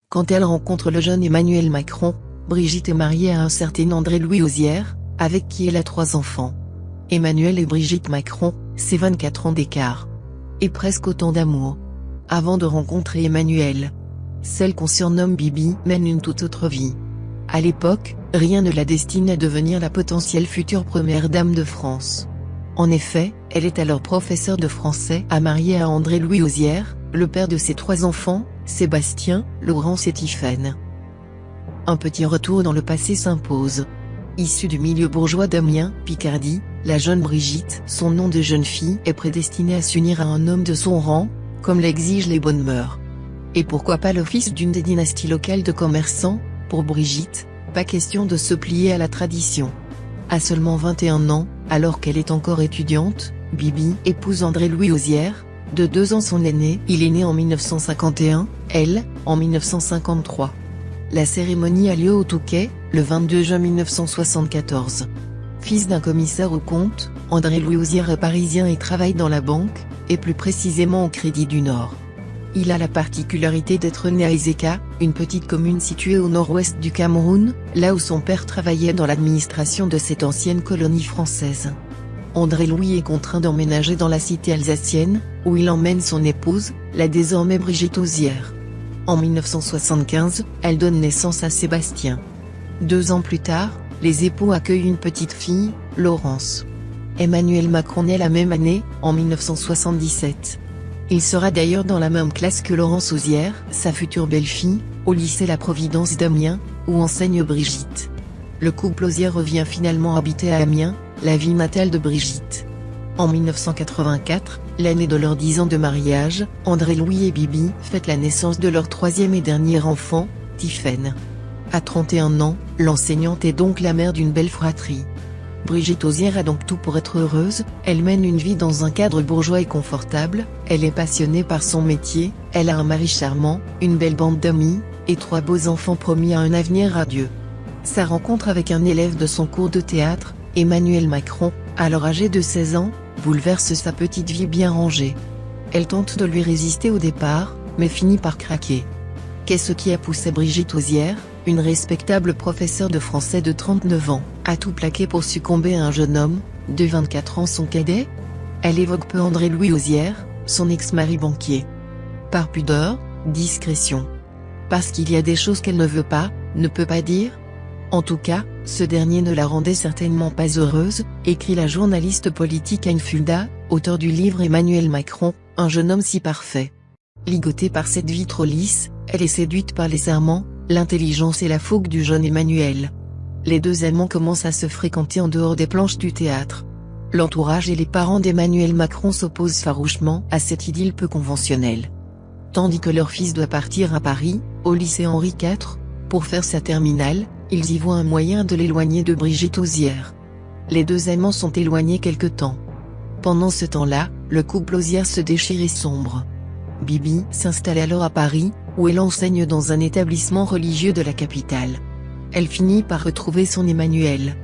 Quand elle rencontre le jeune Emmanuel Macron, Brigitte est mariée à un certain André-Louis Auzière, avec qui elle a 3 enfants. Emmanuel et Brigitte Macron, c'est 24 ans d'écart. Et presque autant d'amour. Avant de rencontrer Emmanuel, celle qu'on surnomme Bibi mène une toute autre vie. À l'époque, rien ne la destine à devenir la potentielle future première dame de France. En effet, elle est alors professeure de français mariée à André-Louis Auzière, le père de ses 3 enfants, Sébastien, Laurence et Tiffaine. Un petit retour dans le passé s'impose. Issue du milieu bourgeois d'Amiens, Picardie, la jeune Brigitte, son nom de jeune fille, est prédestinée à s'unir à un homme de son rang, comme l'exigent les bonnes mœurs. Et pourquoi pas le fils d'une des dynasties locales de commerçants? Pour Brigitte, pas question de se plier à la tradition. À seulement 21 ans, alors qu'elle est encore étudiante, Bibi épouse André-Louis Auzière, de 2 ans son aîné. Il est né en 1951, elle, en 1953. La cérémonie a lieu au Touquet, le 22 juin 1974. Fils d'un commissaire aux comptes, André-Louis Auzière est parisien et travaille dans la banque, et plus précisément au Crédit du Nord. Il a la particularité d'être né à Ezeka, une petite commune située au nord-ouest du Cameroun, là où son père travaillait dans l'administration de cette ancienne colonie française. André-Louis est contraint d'emménager dans la cité alsacienne, où il emmène son épouse, la désormais Brigitte Auzière. En 1975, elle donne naissance à Sébastien. 2 ans plus tard, les époux accueillent une petite fille, Laurence. Emmanuel Macron naît la même année, en 1977. Il sera d'ailleurs dans la même classe que Laurence Auzière, sa future belle-fille, au lycée La Providence d'Amiens, où enseigne Brigitte. Le couple Auzière revient finalement habiter à Amiens, la ville natale de Brigitte. En 1984, l'année de leurs 10 ans de mariage, André-Louis et Bibi fêtent la naissance de leur 3e et dernier enfant, Tiffaine. À 31 ans, l'enseignante est donc la mère d'une belle fratrie. Brigitte Auzière a donc tout pour être heureuse, elle mène une vie dans un cadre bourgeois et confortable, elle est passionnée par son métier, elle a un mari charmant, une belle bande d'amis, et 3 beaux enfants promis à un avenir radieux. Sa rencontre avec un élève de son cours de théâtre, Emmanuel Macron, alors âgé de 16 ans, bouleverse sa petite vie bien rangée. Elle tente de lui résister au départ, mais finit par craquer. Qu'est-ce qui a poussé Brigitte Auzière, une respectable professeure de français de 39 ans, à tout plaquer pour succomber à un jeune homme, de 24 ans son cadet? Elle évoque peu André-Louis Auzière, son ex-mari banquier. Par pudeur, discrétion. Parce qu'il y a des choses qu'elle ne veut pas, ne peut pas dire? En tout cas, ce dernier ne la rendait certainement pas heureuse, écrit la journaliste politique Anne Fulda, auteur du livre Emmanuel Macron, un jeune homme si parfait. Ligotée par cette vie trop lisse, elle est séduite par les serments, l'intelligence et la fougue du jeune Emmanuel. Les 2 amants commencent à se fréquenter en dehors des planches du théâtre. L'entourage et les parents d'Emmanuel Macron s'opposent farouchement à cette idylle peu conventionnelle. Tandis que leur fils doit partir à Paris, au lycée Henri IV, pour faire sa terminale, ils y voient un moyen de l'éloigner de Brigitte Auzière. Les 2 amants sont éloignés quelque temps. Pendant ce temps-là, le couple Auzière se déchire et sombre. Bibi s'installe alors à Paris, où elle enseigne dans un établissement religieux de la capitale. Elle finit par retrouver son Emmanuel.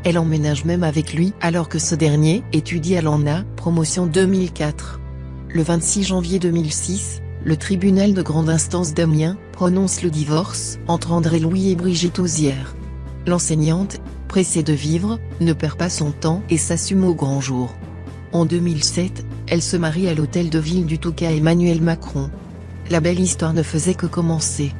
Elle emménage même avec lui alors que ce dernier étudie à l'ENA, promotion 2004. Le 26 janvier 2006, le tribunal de grande instance d'Amiens prononce le divorce entre André-Louis et Brigitte Auzière. L'enseignante, pressée de vivre, ne perd pas son temps et s'assume au grand jour. En 2007, elle se marie à l'hôtel de ville du Touquet à Emmanuel Macron. La belle histoire ne faisait que commencer.